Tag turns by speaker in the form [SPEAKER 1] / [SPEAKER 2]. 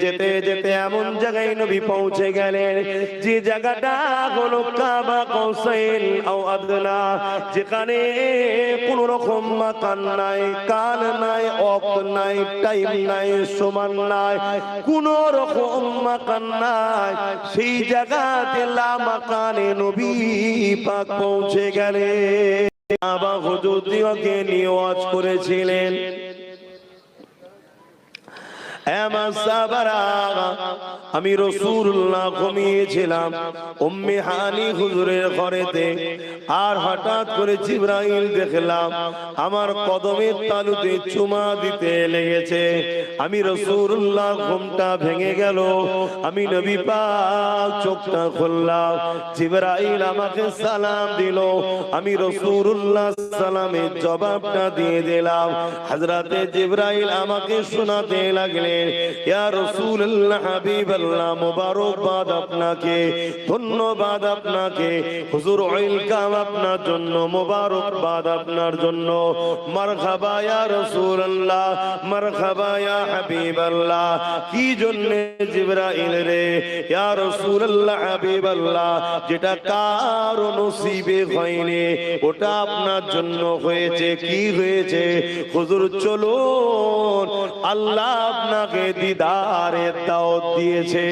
[SPEAKER 1] যেতে যেতে এমন জায়গায় নবী পৌঁছে গেলেন যে জায়গাটা হলো কাবা কৌসাইন আও আদনা, যেখানে কোন রকম মাকান নাই, কাল নাই, ওয়াক্ত নাই, টাইম নাই, সমান নাই, কোন রকম মাকান নাই। সেই জায়গাতে লা মাকানে নবী পাক পৌঁছে গেলেন। আবা হুজুর দিওকে নিয়ে ওয়াজ করেছিলেন, আমি রাসূলুল্লাহ ঘুমিয়েছিলাম উম্মে হানি হুজুরের ঘরেতে, আর হঠাৎ করে জিবরাইল দেখলাম আমার কদমের তালুতে চুমা দিতে লেগেছে। আমি রাসূলুল্লাহ ঘুমটা ভেঙে গেল, আমি নবী পাক চোখটা খুললাম, জিবরাইল আমাকে সালাম দিল, আমি রাসূলুল্লাহ সালামের জবাবটা দিয়ে দিলাম। হযরতে জিবরাইল আমাকে শোনাতে লাগলেন, ইয়া রাসূলুল্লাহ হাবিবাল্লাহ, মুবারকবাদ আপনাকে, ধন্যবাদ আপনাকে, হুজুর ওয়েলকাম আপনার জন্য, মুবারকবাদ আপনার জন্য, মারহাবা ইয়া রাসূলুল্লাহ, মারহাবা ইয়া হাবিবাল্লাহ। কি জন্য জিবরাইল রে? ইয়া রাসূলুল্লাহ হাবিবাল্লাহ, যেটা কারো নসিবে হয়নি ওটা আপনার জন্য হয়েছে। কি হয়েছে? হুজুর চলুন, আল্লাহ আপনাকে দিদারের দাওয়াত দিয়েছে।